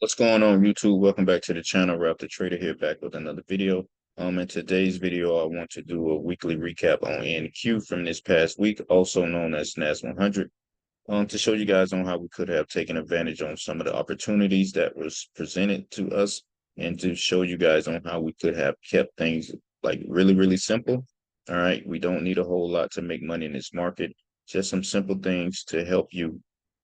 What's going on, YouTube? Welcome back to the channel. Ralphdatrader here, back with another video. In today's video, I want to do a weekly recap on NQ from this past week, also known as NAS100, to show you guys on how we could have taken advantage on some of the opportunities that was presented to us, and to show you guys on how we could have kept things like really, really simple. All right, we don't need a whole lot to make money in this market. Just some simple things to help you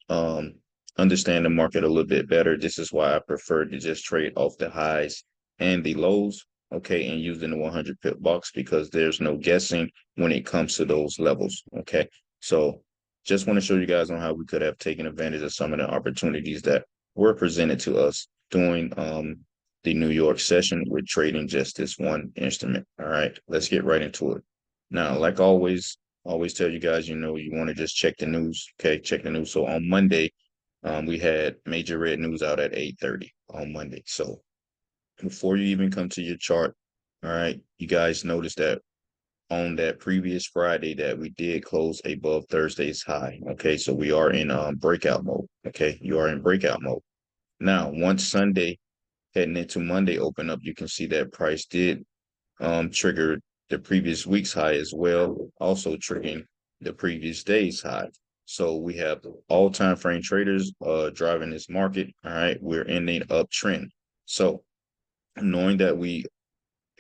um, understand the market a little bit better. This is why I prefer to just trade off the highs and the lows, okay, and using the 100 pip box, because there's no guessing when it comes to those levels, okay? So just want to show you guys on how we could have taken advantage of some of the opportunities that were presented to us during the New York session with trading just this one instrument. All right, let's get right into it. Now, like always tell you guys, you want to just check the news. Okay, check the news. So on Monday, we had major red news out at 8:30 on Monday. So before you even come to your chart, all right, you guys noticed that on that previous Friday that we did close above Thursday's high. Okay, so we are in breakout mode. Okay, you are in breakout mode. Now, once Sunday heading into Monday open up, you can see that price did triggered the previous week's high as well, also triggering the previous day's high. So we have all time frame traders driving this market. All right, we're in an uptrend. So knowing that we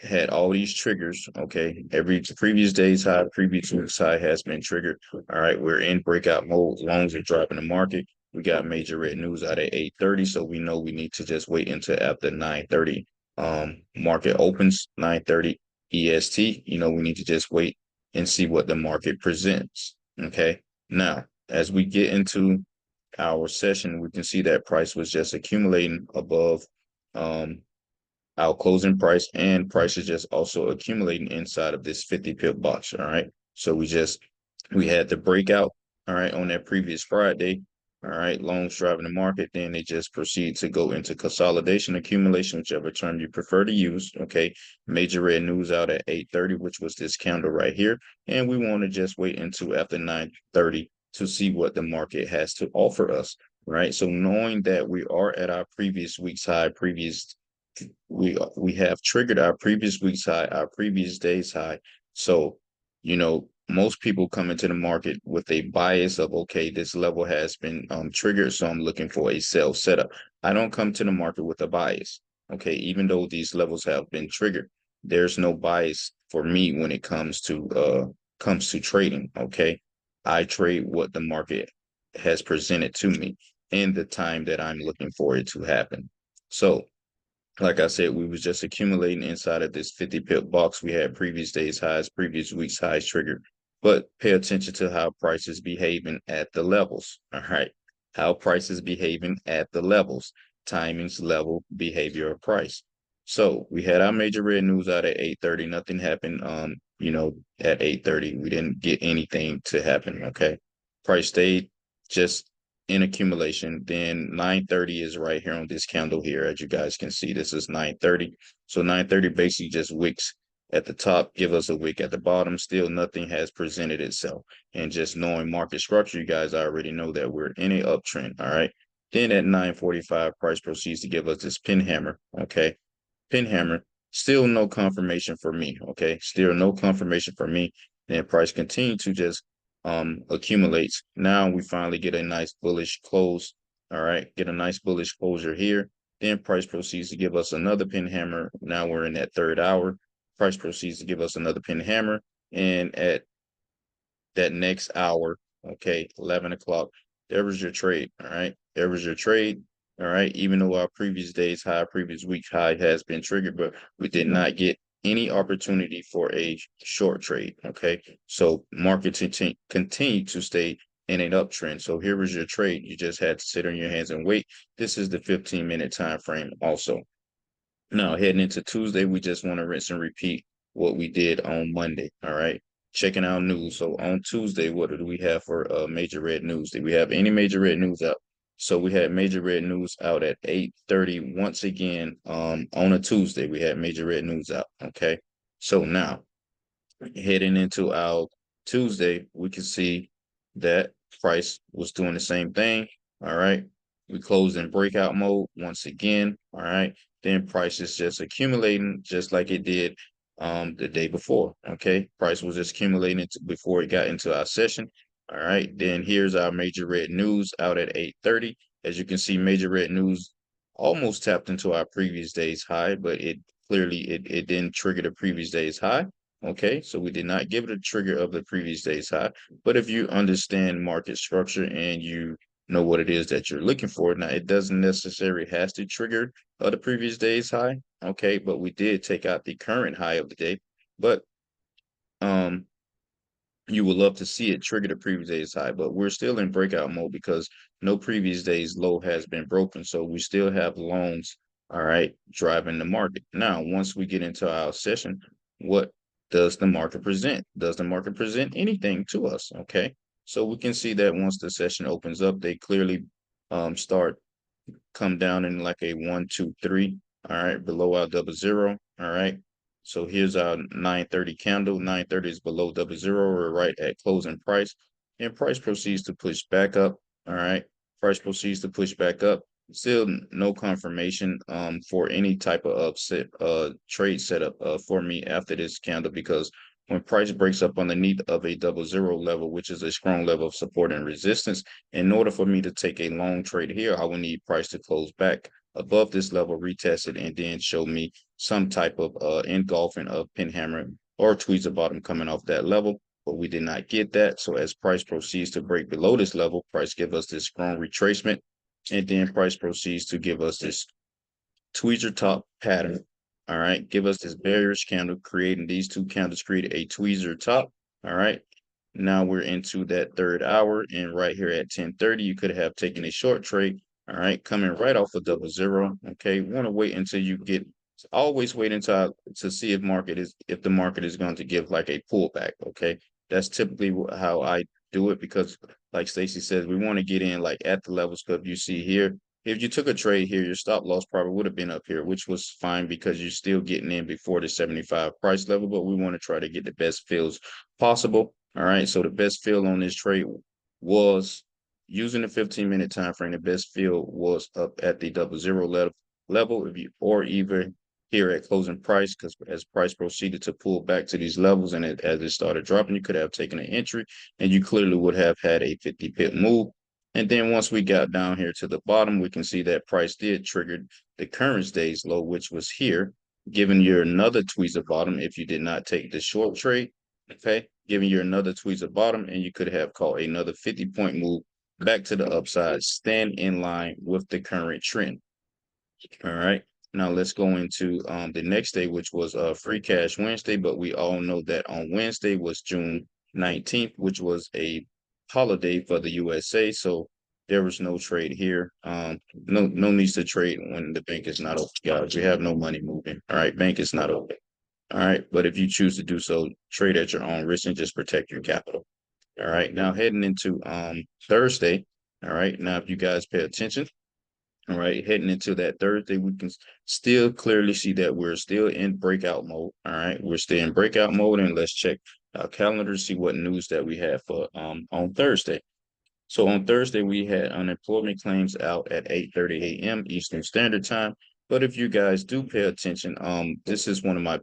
had all these triggers, okay, every previous day's high, previous week's high has been triggered. All right, we're in breakout mode. Longs are dropping the market. We got major red news out at 8:30, so we know we need to just wait until after 9:30 market opens, 9:30 EST. We need to just wait and see what the market presents. Okay. Now, as we get into our session, we can see that price was just accumulating above um our closing price, and price is just also accumulating inside of this 50 pip box. All right. So we had the breakout, all right, on that previous Friday. All right, longs driving the market. Then they just proceed to go into consolidation, accumulation, whichever term you prefer to use. Okay. Major red news out at 8:30, which was this candle right here. And we want to just wait until after 9:30 to see what the market has to offer us. Right. So knowing that we are at our previous week's high, we have triggered our previous week's high, our previous day's high. So, most people come into the market with a bias of, okay, this level has been triggered, so I'm looking for a sell setup. I don't come to the market with a bias. Okay, even though these levels have been triggered, there's no bias for me when it comes to trading. Okay, I trade what the market has presented to me in the time that I'm looking for it to happen. So like I said, we was just accumulating inside of this 50 pip box. We had previous days highs, previous week's highs triggered, but pay attention to how prices behaving at the levels. All right. How prices behaving at the levels, timings, level, behavior of price. So we had our major red news out at 8:30. Nothing happened at 8:30. We didn't get anything to happen. Okay. Price stayed just in accumulation. Then 9:30 is right here on this candle here. As you guys can see, this is 9:30. So 9:30 basically just wicks at the top, give us a wick at the bottom. Still nothing has presented itself. And just knowing market structure, you guys already know that we're in a uptrend. All right. Then at 9:45, price proceeds to give us this pin hammer. Okay. Pin hammer. Still no confirmation for me. Okay. Still no confirmation for me. Then price continue to just accumulates. Now we finally get a nice bullish close. All right, get a nice bullish closure here. Then price proceeds to give us another pin hammer. Now we're in that third hour. Price proceeds to give us another pin hammer. And at that next hour, okay, 11 o'clock, there was your trade. All right, there was your trade. All right, even though our previous day's high, previous week high has been triggered, but we did not get any opportunity for a short trade. Okay, so markets continue to stay in an uptrend. So here was your trade. You just had to sit on your hands and wait. This is the 15-minute time frame also. Now, heading into Tuesday, we just want to rinse and repeat what we did on Monday. All right. Checking out news. So on Tuesday, what do we have for major red news? Did we have any major red news out? So we had major red news out at 8:30 once again. On a Tuesday, we had major red news out. Okay. So now heading into our Tuesday, we can see that price was doing the same thing. All right. We closed in breakout mode once again. All right. Then price is just accumulating just like it did the day before. Okay. Price was just accumulating before it got into our session. All right. Then here's our major red news out at 8:30. As you can see, major red news almost tapped into our previous day's high, but it clearly it didn't trigger the previous day's high. Okay, so we did not give it a trigger of the previous day's high. But if you understand market structure and you know what it is that you're looking for, now it doesn't necessarily has to trigger the previous day's high. Okay, but we did take out the current high of the day. But um you would love to see it trigger the previous day's high, but we're still in breakout mode because no previous day's low has been broken. So we still have loans, all right, driving the market. Now, once we get into our session, what does the market present? Does the market present anything to us? Okay. So we can see that once the session opens up, they clearly start come down in like a 1, 2, 3. All right, below our double zero. All right. So here's our 9:30 candle. 9:30 is below double zero. We're right at closing price. And price proceeds to push back up. All right. Price proceeds to push back up. Still no confirmation for any type of upset trade setup for me after this candle, because when price breaks up underneath of a double zero level, which is a strong level of support and resistance, in order for me to take a long trade here, I will need price to close back above this level, retest it, and then show me some type of engulfing of pin hammer or tweezer bottom coming off that level. But we did not get that. So as price proceeds to break below this level, price give us this strong retracement, and then price proceeds to give us this tweezer top pattern. All right, give us this bearish candle, creating these two candles, create a tweezer top. All right, now we're into that third hour, and right here at 10:30, you could have taken a short trade. All right, coming right off of double zero. Okay, want to wait until you get. Always wait until to see if the market is going to give like a pullback. Okay, that's typically how I do it, because like Stacy says, we want to get in like at the levels. Because you see here, if you took a trade here, your stop loss probably would have been up here, which was fine because you're still getting in before the 75 price level. But we want to try to get the best fills possible. All right, so the best fill on this trade was using the 15-minute time frame. The best fill was up at the double zero level, if you or even here at closing price, because as price proceeded to pull back to these levels and as it started dropping, you could have taken an entry and you clearly would have had a 50 pip move. And then once we got down here to the bottom, we can see that price did trigger the current day's low, which was here, giving you another tweezer bottom if you did not take the short trade. Okay, giving you another tweezer bottom, and you could have caught another 50-point move back to the upside, stand in line with the current trend. All right. Now let's go into the next day, which was Free Cash Wednesday. But we all know that on Wednesday was June 19th, which was a holiday for the USA. So there was no trade here. No needs to trade when the bank is not open, guys. We have no money moving. All right, bank is not open. All right, but if you choose to do so, trade at your own risk and just protect your capital. All right, now heading into Thursday. All right, now if you guys pay attention. All right, heading into that Thursday, we can still clearly see that we're still in breakout mode. All right, we're still in breakout mode, and let's check our calendar to see what news that we have for on Thursday. So on Thursday, we had unemployment claims out at 8:30 a.m. Eastern Standard Time. But if you guys do pay attention, this is one of my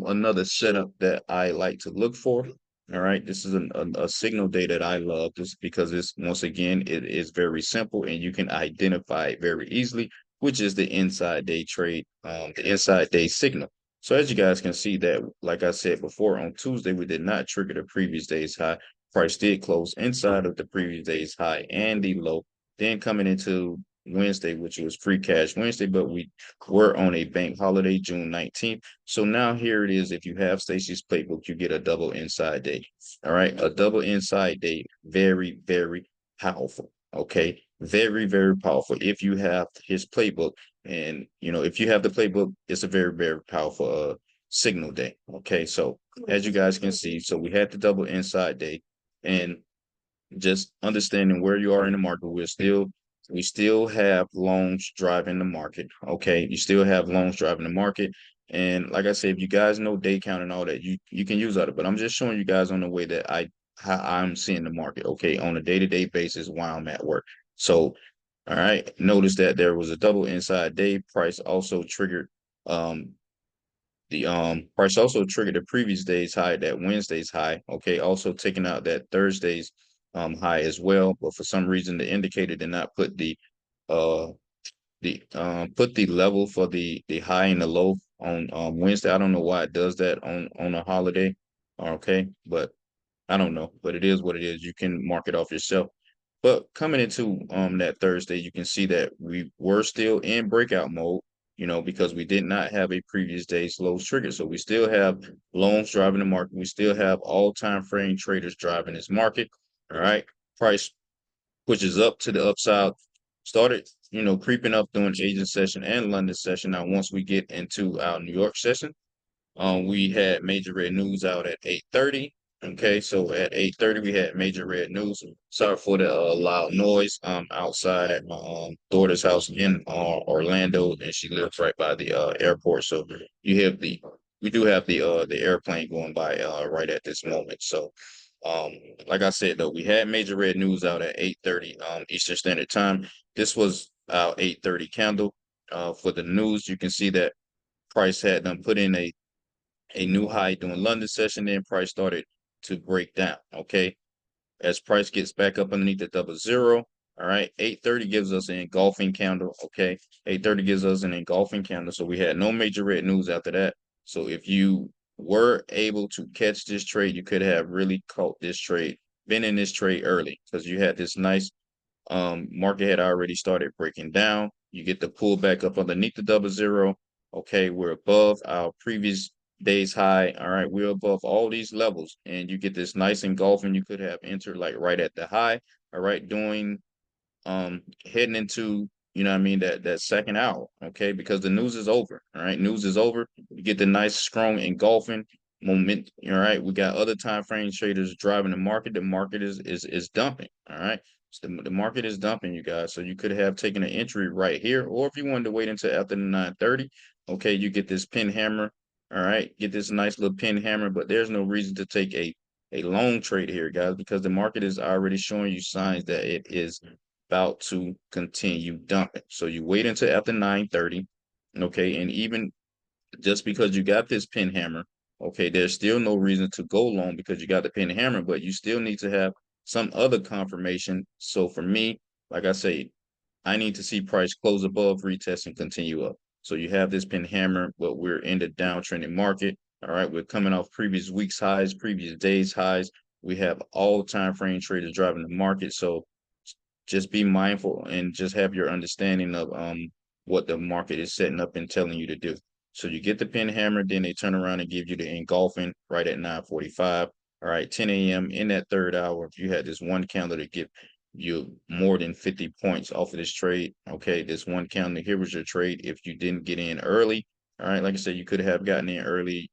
another setup that I like to look for. All right, this is a signal day that I love, just because it's, once again, it is very simple and you can identify it very easily, which is the inside day trade, the inside day signal. So as you guys can see that, like I said before, on Tuesday, we did not trigger the previous day's high. Price did close inside of the previous day's high and the low. Then coming into Wednesday, which was Free Cash Wednesday, but we were on a bank holiday, June 19th. So now here it is. If you have Stacy's playbook, you get a double inside day. All right. A double inside day. Very, very powerful. Okay. Very, very powerful. If you have his playbook, and if you have the playbook, it's a very, very powerful signal day. Okay. So as you guys can see, so we had the double inside day, and just understanding where you are in the market, we still have loans driving the market. Okay, you still have loans driving the market. And like I said, if you guys know day count and all that, you can use that. But I'm just showing you guys on the way that how I'm seeing the market. Okay, on a day-to-day basis while I'm at work. So, all right, notice that there was a double inside day. Price also triggered the previous day's high, that Wednesday's high. Okay, also taking out that Thursday's high as well. But for some reason, the indicator did not put uh put the level for the high and the low on Wednesday. I don't know why it does that on a holiday. Okay, but I don't know, but it is what it is. You can mark it off yourself. But coming into that Thursday, you can see that we were still in breakout mode, because we did not have a previous day's lows trigger. So we still have loans driving the market. We still have all time frame traders driving this market. All right. Price pushes up to the upside, started, creeping up during Asian session and London session. Now, once we get into our New York session, we had major red news out at 8:30. Okay, so at 8:30 we had major red news. Sorry for the loud noise outside at my daughter's house in Orlando, and she lives right by the airport. So you have we do have the airplane going by right at this moment. So like I said though, we had major red news out at 8:30 Eastern Standard Time. This was our 8:30 candle. For the news, you can see that price had them put in a new high during London session, then price started to break down. Okay. As price gets back up underneath the double zero. All right. 8:30 gives us an engulfing candle. Okay. 8:30 gives us an engulfing candle. So we had no major red news after that. So if you were able to catch this trade, you could have really caught this trade, been in this trade early, because you had this nice market had already started breaking down. You get the pull back up underneath the double zero. Okay, we're above our previous day's high. All right, we're above all these levels, and you get this nice engulfing. You could have entered like right at the high. All right, doing heading into, what I mean, that second hour. Okay, because the news is over. All right, news is over. You get the nice strong engulfing moment. All right, we got other time frame traders driving the market. The market is dumping. All right, so the market is dumping, you guys. So you could have taken an entry right here, or if you wanted to wait until after the 9:30, okay, you get this pin hammer. All right, get this nice little pin hammer, but there's no reason to take a long trade here, guys, because the market is already showing you signs that it is about to continue dumping. So you wait until after 9:30, okay, and even just because you got this pin hammer, okay, there's still no reason to go long because you got the pin hammer, but you still need to have some other confirmation. So for me, like I say, I need to see price close above, retest, and continue up. So you have this pin hammer, but we're in the downtrending market. All right, we're coming off previous week's highs, previous days' highs. We have all time frame traders driving the market. So just be mindful and just have your understanding of what the market is setting up and telling you to do. So you get the pin hammer, then they turn around and give you the engulfing right at 9:45. All right, 10 a.m. in that third hour. If you had this one candle to give you more than 50 points off of this trade, okay, this one candle, here was your trade. If you didn't get in early, all right, like I said, you could have gotten in early,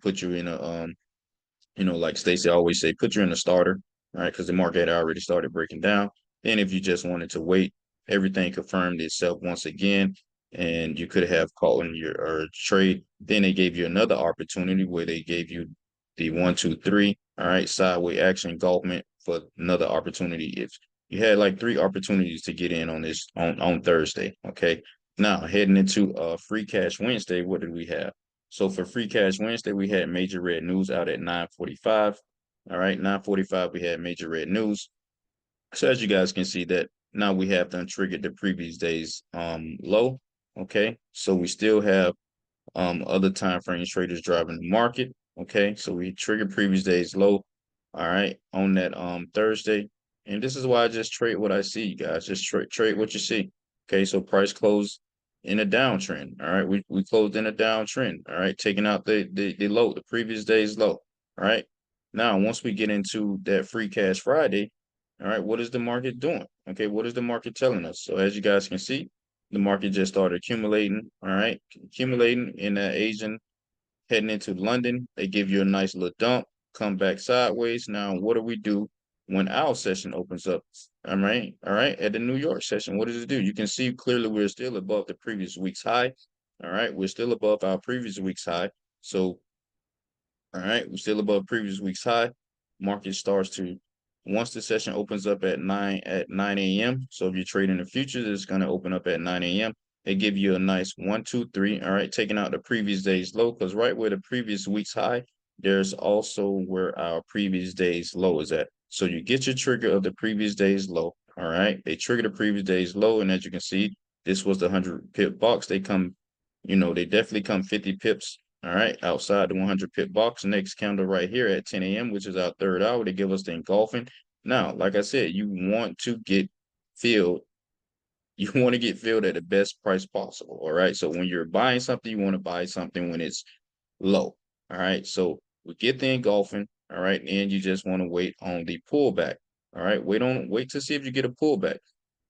put you in a like Stacy always say, put you in a starter, right? Because the market already started breaking down. Then if you just wanted to wait, everything confirmed itself once again, and you could have caught in your or trade. Then they gave you another opportunity where they gave you the 1, 2, 3, all right, sideways action engulfment for another opportunity. If you had like 3 opportunities to get in on this on Thursday, okay. Now heading into free cash Wednesday, what did we have? So for Free Cash Wednesday, we had major red news out at 9:45. All right, 9:45, we had major red news. So as you guys can see that now we have done triggered the previous day's low. Okay, so we still have other time frame traders driving the market. Okay, so we triggered previous day's low. All right, on that Thursday. And this is why I just trade what I see, you guys. Just trade what you see. Okay, so price closed in a downtrend. All right, we closed in a downtrend. All right, taking out the low, the previous day's low. All right. Now, once we get into that free cash Friday, all right, what is the market doing? Okay, what is the market telling us? So as you guys can see, the market just started accumulating. All right, accumulating in that Asian heading into London. They give you a nice little dump, come back sideways. Now, what do we do when our session opens up? All right. All right. At the New York session, what does it do? You can see clearly we're still above the previous week's high. All right. We're still above our previous week's high. So, all right, we're still above previous week's high. Market starts to once the session opens up at 9 a.m. So if you're trading the futures, it's going to open up at 9 a.m. They give you a nice 1, 2, 3. All right, taking out the previous day's low, because right where the previous week's high, there's also where our previous day's low is at. So you get your trigger of the previous day's low. All right, they trigger the previous day's low, and as you can see, this was the 100 pip box. They come, they definitely come 50 pips. All right, outside the 100 pip box. Next candle right here at 10 a.m., which is our third hour, they give us the engulfing. Now, like I said, you want to get filled. You want to get filled at the best price possible. All right. So when you're buying something, you want to buy something when it's low. All right. So we get the engulfing. All right. And you just want to wait on the pullback. All right. Wait to see if you get a pullback.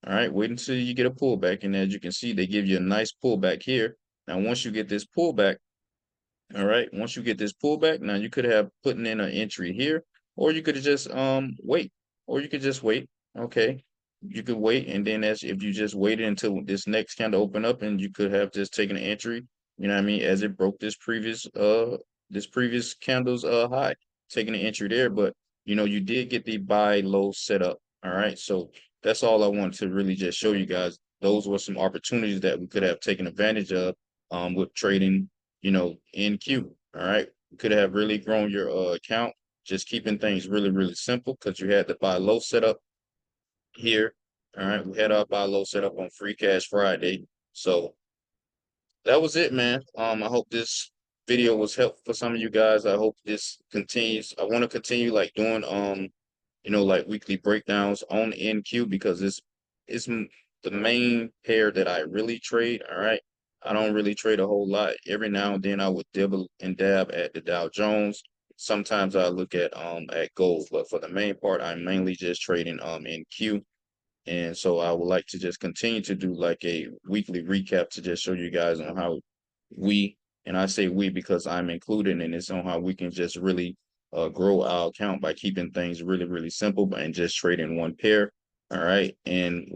All right. Wait until you get a pullback. And as you can see, they give you a nice pullback here. Now, once you get this pullback, all right. Once you get this pullback, now you could have putting in an entry here, or you could just wait, or you could just wait. Okay. You could wait, and then as if you just waited until this next candle open up, and you could have just taken an entry, you know what I mean, as it broke this previous candle's high, taking an entry there. But you did get the buy low set up. All right. So that's all I wanted to really just show you guys. Those were some opportunities that we could have taken advantage of with trading NQ. All right. You could have really grown your account, just keeping things really, really simple because you had the buy low setup here. All right. We had our buy low setup on Free Cash Friday. So that was it, man. I hope this video was helpful for some of you guys. I hope this continues. I want to continue like doing like weekly breakdowns on NQ because it's the main pair that I really trade. All right. I don't really trade a whole lot. Every now and then I would dibble and dab at the Dow Jones. Sometimes I look at gold, but for the main part, I'm mainly just trading NQ. And so I would like to just continue to do like a weekly recap to just show you guys on how and I say we because I'm included in this, on how we can just really grow our account by keeping things really, really simple and just trading one pair. All right. And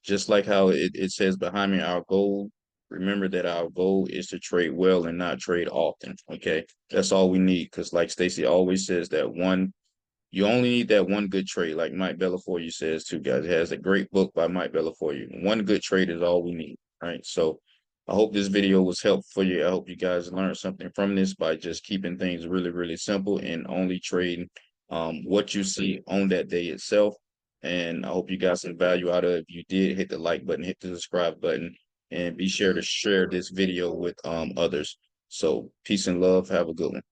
just like how it says behind me, our goal, remember that our goal is to trade well and not trade often. Okay. That's all we need. Because like Stacy always says, you only need that one good trade, like Mike Bellafoy says too, guys. It has a great book by Mike Bellafoy. One good trade is all we need, right? So I hope this video was helpful for you. I hope you guys learned something from this by just keeping things really, really simple and only trading what you see on that day itself. And I hope you got some value out of it. If you did, hit the like button, hit the subscribe button, and be sure to share this video with others. So peace and love. Have a good one.